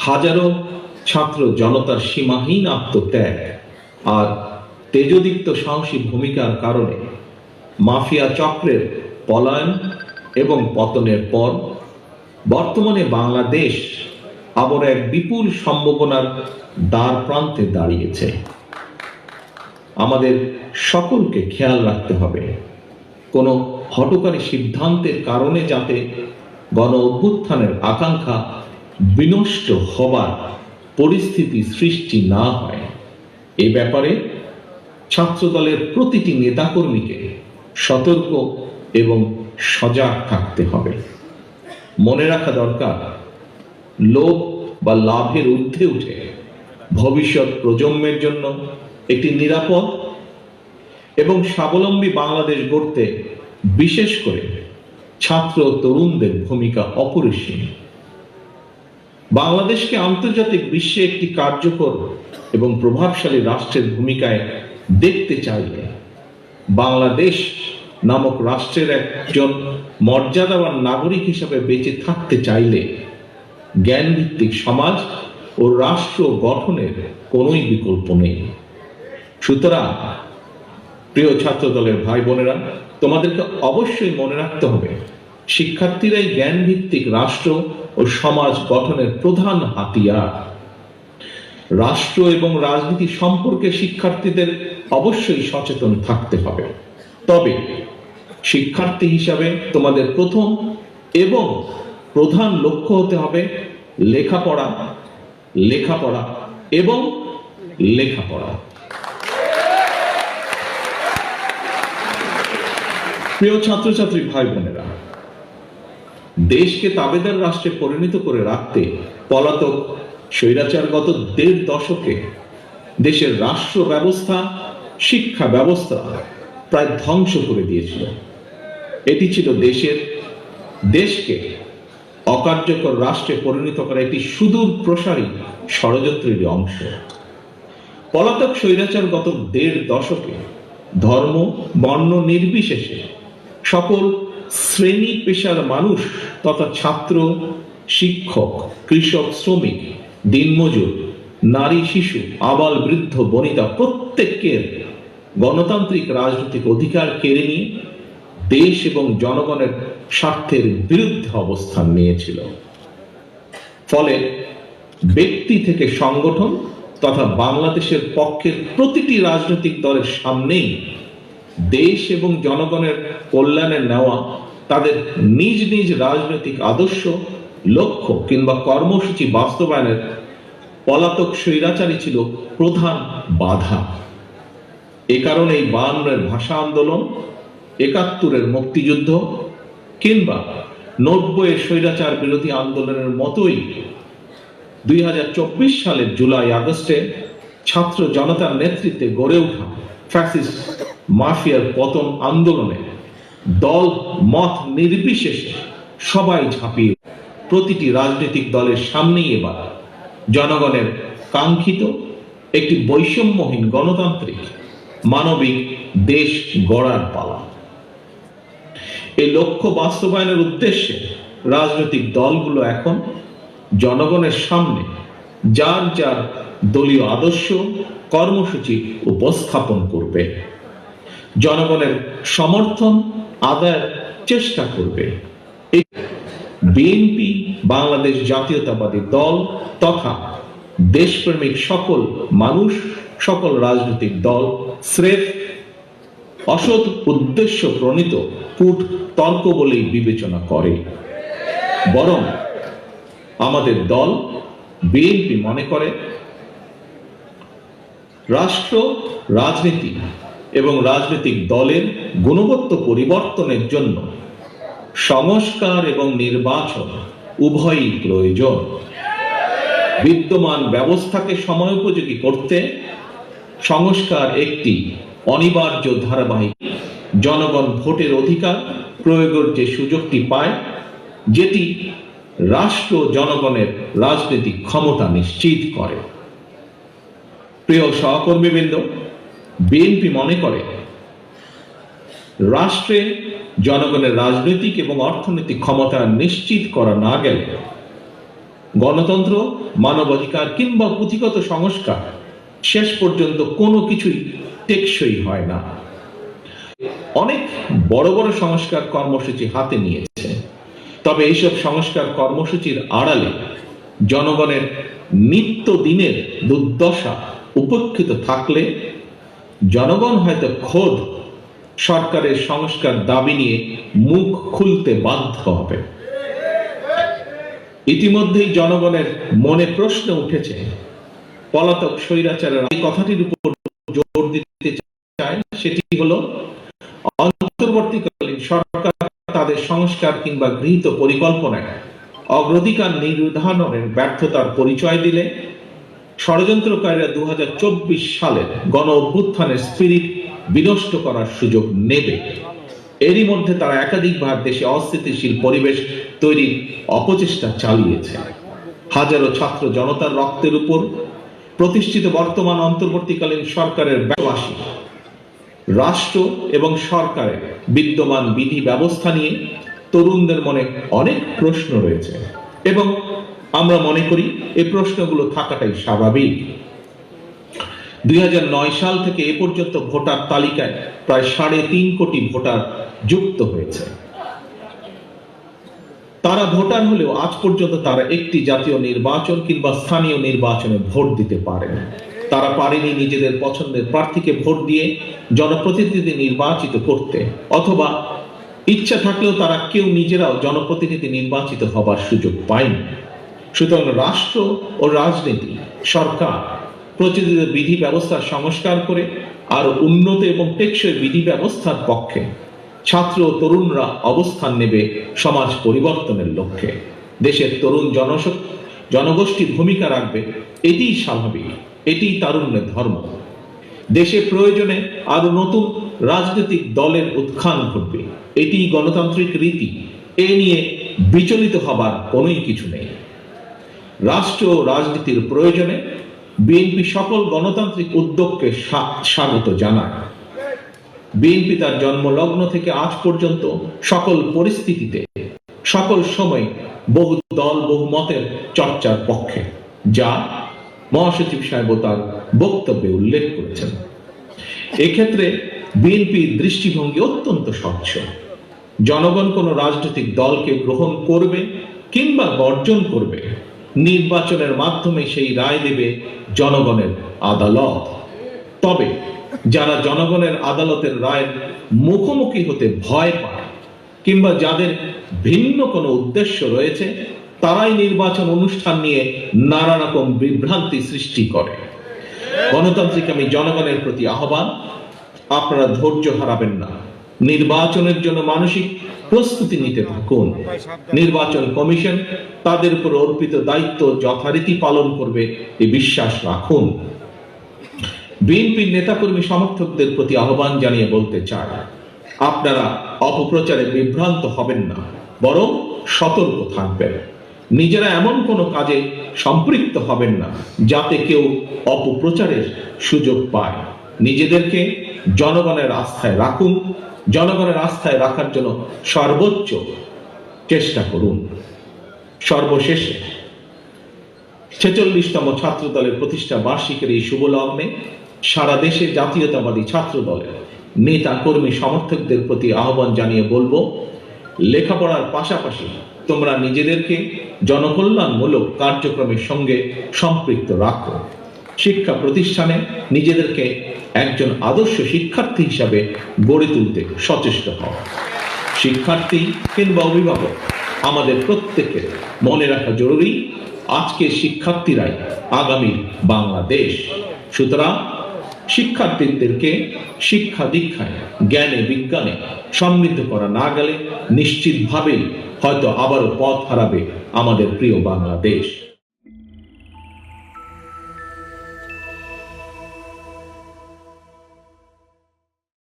হাজারো ছাত্র জনতার সীমাহীন আত্মত্যাগ আর তেজদীপ্ত সাহসী ভূমিকার কারণে মাফিয়া চক্রের পলায়ন এবং পতনের পর বর্তমানে বাংলাদেশ আবার এক বিপুল সম্ভাবনার দ্বার প্রান্তে দাঁড়িয়েছে। আমাদের সকলকে খেয়াল রাখতে হবে কোনো হঠকারী সিদ্ধান্তের কারণে যাতে গণ অভ্যুত্থানের আকাঙ্ক্ষা বিনষ্ট হবার পরিস্থিতি সৃষ্টি না হয়। এ ব্যাপারে ছাত্রদলের প্রতিটি নেতাকর্মীকে সতর্ক এবং সজাগ থাকতে হবে। মনে রাখা দরকার, লোভ বা লাভের ঊর্ধ্বে উঠে ভবিষ্যৎ প্রজন্মের জন্য একটি নিরাপদ এবং স্বাবলম্বী বাংলাদেশ গড়তে বিশেষ করে ছাত্র তরুণদের ভূমিকা অপরিসীম। বাংলাদেশকে আন্তর্জাতিক বিশ্বে একটি কার্যকর এবং প্রভাবশালী রাষ্ট্রের ভূমিকায় দেখতে চাইলে, বাংলাদেশ নামক রাষ্ট্রের একজন মর্যাদাবান নাগরিক হিসেবে বেঁচে থাকতে চাইলে জ্ঞানভিত্তিক সমাজ ও রাষ্ট্র গঠনের কোনোই বিকল্প নেই। সুতরাং প্রিয় ছাত্র দলের ভাই বোনেরা, তোমাদেরকে অবশ্যই মনে রাখতে হবে শিক্ষার্থীরাই জ্ঞানভিত্তিক রাষ্ট্র ও সমাজ গঠনের প্রধান হাতিয়ার। রাষ্ট্র এবং রাজনীতি সম্পর্কে শিক্ষার্থীদের অবশ্যই সচেতন থাকতে হবে। তবে শিক্ষার্থী হিসাবে তোমাদের প্রথম এবং প্রধান লক্ষ্য হতে হবে লেখাপড়া, লেখাপড়া এবং লেখাপড়া। প্রিয় ছাত্রছাত্রী ভাই বোনেরা, দেশকে তাবেদার রাষ্ট্রে পরিণত করে রাখতে পলাতক স্বৈরাচার গত ১.৫ দশকে দেশের রাষ্ট্র ব্যবস্থা, শিক্ষা ব্যবস্থা প্রায় ধ্বংস করে দিয়েছিল। এটি ছিল দেশকে অকার্যকর রাষ্ট্রে পরিণত করা একটি সুদূর প্রসারী ষড়যন্ত্রের অংশ। পলাতক স্বৈরাচার গত ১.৫ দশকে ধর্ম বর্ণ নির্বিশেষে সকল শ্রেণী পেশার মানুষ তথা ছাত্র, শিক্ষক, কৃষক, শ্রমিক, দিনমজুর, নারী, শিশু, আবাল, বৃদ্ধ, বনিতা প্রত্যেকের গণতান্ত্রিক রাজনৈতিক অধিকার কেড়ে নিয়ে দেশ এবং জনগণের স্বার্থের বিরুদ্ধে অবস্থান নিয়েছিল। ফলে ব্যক্তি থেকে সংগঠন তথা বাংলাদেশের পক্ষের প্রতিটি রাজনৈতিক দলের সামনেই দেশ এবং জনগণের কল্যাণে নেওয়া তাদের নিজ নিজ রাজনৈতিক আদর্শ, লক্ষ্য কিংবা কর্মসূচি বাস্তবায়নের পলাতক স্বৈরাচারী ছিল প্রধান বাধা। এ কারণে এই ৫২-এর ভাষা আন্দোলন, ৭১-এর মুক্তিযুদ্ধ কিংবা ৯০-এর স্বৈরাচার বিরোধী আন্দোলনের মতোই ২০২৪ সালের জুলাই আগস্টে ছাত্র জনতার নেতৃত্বে গড়ে ওঠা ফ্যাসিস্ট মাফিয়ার পতন আন্দোলনে দল মত নির্বিশেষে সবাই ঝাঁপিয়ে প্রতিটি রাজনৈতিক দলের সামনেই এবার জনগণের কাঙ্ক্ষিত একটি বৈষম্যহীন গণতান্ত্রিক মানবিক দেশ গড়ার পালা। এই লক্ষ্য বাস্তবায়নের উদ্দেশ্যে রাজনৈতিক দলগুলো এখন জনগণের সামনে যার যার দলীয় আদর্শ, কর্মসূচি উপস্থাপন করবে, জনগণের সমর্থন আদায়ের চেষ্টা করবে। বিএনপি, বাংলাদেশ জাতীয়তাবাদী দল তথা দেশপ্রেমিক সকল মানুষ, সকল রাজনৈতিক দল স্রেফ অসৎ উদ্দেশ্য প্রণীত কূট তর্ক বলেই বিবেচনা করে। বরং আমাদের দল বিএনপি মনে করে রাষ্ট্র, রাজনীতি এবং রাজনৈতিক দলের গুণগত পরিবর্তনের জন্য সংস্কার এবং নির্বাচন উভয়ই প্রয়োজন। বিদ্যমান ব্যবস্থাকে সময়োপযোগী করতে সংস্কার একটি অনিবার্য ধারাবাহিক। জনগণ ভোটের অধিকার প্রয়োগের যে সুযোগটি পায়, যেটি রাষ্ট্র জনগণের রাজনৈতিক ক্ষমতা নিশ্চিত করে। প্রিয় সহকর্মীবৃন্দ, বিএনপি মনে করে রাষ্ট্রে জনগণের রাজনৈতিক এবং অর্থনৈতিক ক্ষমতা নিশ্চিত করা না গেলে গণতন্ত্র, মানবাধিকার কিংবা পুঁথিগত সংস্কার শেষ পর্যন্ত কোনো কিছুই টেকসই হয় না। অনেক বড় বড় সংস্কার কর্মসূচি হাতে নিয়েছে, তবে এইসব সংস্কার কর্মসূচির আড়ালে জনগণের নিত্যদিনের দুর্দশা উপেক্ষিত থাকলে জনগণ হয়তো খোদ সরকারের সংস্কার দাবি নিয়ে মুখ খুলতে বাধ্য হবে। ইতিমধ্যেই জনগণের মনে প্রশ্ন উঠেছে, পলাতক স্বৈরাচারের এই কথাটির উপর জোর দিতে চায়, সেটি হলো অন্তর্বর্তীকালীন সরকার তাদের সংস্কার কিংবা গৃহীত পরিকল্পনায় অগ্রাধিকার নির্ধারণের ব্যর্থতার পরিচয় দিলে ষড়যন্ত্রকারীরা 2024 সালের গণ অভ্যুত্থানের স্পিরিট বিনষ্ট করার সুযোগ নেবে। এরই মধ্যে তারা একাধিকবার দেশে অস্থিতিশীল পরিবেশ তৈরির অপচেষ্টা চালিয়েছে। হাজারো ছাত্র জনতার রক্তের উপর প্রতিষ্ঠিত বর্তমান অন্তর্বর্তীকালীন সরকারের ব্যবসায়ী রাষ্ট্র এবং সরকারের বিদ্যমান বিধি ব্যবস্থা নিয়ে তরুণদের মনে অনেক প্রশ্ন রয়েছে এবং আমরা মনে করি এই প্রশ্নগুলো থাকাটাই স্বাভাবিক। 2009 সাল থেকে এ পর্যন্ত ভোটার তালিকায় প্রায় 3.5 কোটি ভোটার যুক্ত হয়েছে। তারা ভোটার হলেও আজ পর্যন্ত তারা একটি জাতীয় নির্বাচন কিংবা স্থানীয় নির্বাচনে ভোট দিতে পারেনি। তারা পারেনি নিজেদের পছন্দের প্রার্থীকে ভোট দিয়ে জনপ্রতিনিধি নির্বাচিত করতে, অথবা ইচ্ছা থাকলেও তারা কেউ নিজেরাও জনপ্রতিনিধি নির্বাচিত হবার সুযোগ পায়নি। সুতরাং রাষ্ট্র ও রাজনীতি, সরকার প্রচলিত বিধি ব্যবস্থার সংস্কার করে আরো উন্নত এবং টেকসই বিধি ব্যবস্থার পক্ষে ছাত্র ও তরুণরা অবস্থান নেবে সমাজ পরিবর্তনের লক্ষ্যে। দেশের তরুণ জনগোষ্ঠী ভূমিকা রাখবে, এটিই স্বাভাবিক, এটিই তারুণ্যের ধর্ম। দেশে প্রয়োজনে আরো নতুন রাজনৈতিক দলের উত্থান ঘটবে, এটিই গণতান্ত্রিক রীতি। এ নিয়ে বিচলিত হবার কোনোই কিছু নেই। রাষ্ট্র ও রাজনীতির প্রয়োজনে বিএনপি সকল গণতান্ত্রিক উদ্যোগকে স্বাগত জানায়। বিএনপি তার জন্মলগ্ন থেকে আজ পর্যন্ত সকল পরিস্থিতিতে, সকল সময় বহু দল বহু মতের চর্চার পক্ষে, যা মহাসচিব সাহেব তার বক্তব্যে উল্লেখ করেছেন। এক্ষেত্রে বিএনপির দৃষ্টিভঙ্গি অত্যন্ত স্বচ্ছ। জনগণ কোন রাজনৈতিক দলকে গ্রহণ করবে কিংবা বর্জন করবে, নির্বাচনের মাধ্যমে সেই রায় দেবে জনগণের আদালত। তবে যারা জনগণের আদালতের রায়ের মুখোমুখি হতে ভয় পায় কিংবা যাদের ভিন্ন কোনো উদ্দেশ্য রয়েছে, তারাই নির্বাচন অনুষ্ঠান নিয়ে নানা রকম বিভ্রান্তি সৃষ্টি করে। গণতান্ত্রিক আমি জনগণের প্রতি আহ্বান, আপনারা ধৈর্য হারাবেন না, নির্বাচনের জন্য মানসিক প্রস্তুতি নিতে থাকুন। নির্বাচন কমিশন তাদের উপর অর্পিত দায়িত্ব যথারীতি পালন করবে এই বিশ্বাস রাখুন। বিএনপির নেতাকর্মী সমর্থকদের প্রতি আহ্বান জানিয়ে বলতে চাই, আপনারা অপপ্রচারে বিভ্রান্ত হবেন না, বরং সতর্ক থাকবেন। নিজেরা এমন কোনো কাজে সম্পৃক্ত হবেন না যাতে কেউ অপপ্রচারের সুযোগ পায়। নিজেদেরকে জনগণের আস্থায় রাখুন, জনগণের আস্থায় রাখার জন্য সর্বোচ্চ চেষ্টা করুন। সর্বশেষে 46তম ছাত্র দলের প্রতিষ্ঠা বার্ষিকীর এই শুভ লগ্নে সারা দেশে জাতীয়তাবাদী ছাত্র দলের নেতা কর্মী সমর্থকদের প্রতি আহ্বান জানিয়ে বলবো, লেখাপড়ার পাশাপাশি তোমরা নিজেদেরকে জনকল্যাণমূলক কার্যক্রমের সঙ্গে সম্পৃক্ত রাখো। শিক্ষা প্রতিষ্ঠানে নিজেদেরকে একজন আদর্শ শিক্ষার্থী হিসাবে গড়ে তুলতে সচেষ্ট হও। শিক্ষার্থী কিংবা অভিভাবক, আমাদের প্রত্যেকের মনে রাখা জরুরি, আজকের শিক্ষার্থীরাই আগামী বাংলাদেশ। সুতরাং শিক্ষার্থীদেরকে শিক্ষা দীক্ষায়, জ্ঞানে বিজ্ঞানে সমৃদ্ধ করা না গেলে নিশ্চিতভাবেই হয়তো আবারও পথ হারাবে আমাদের প্রিয় বাংলাদেশ।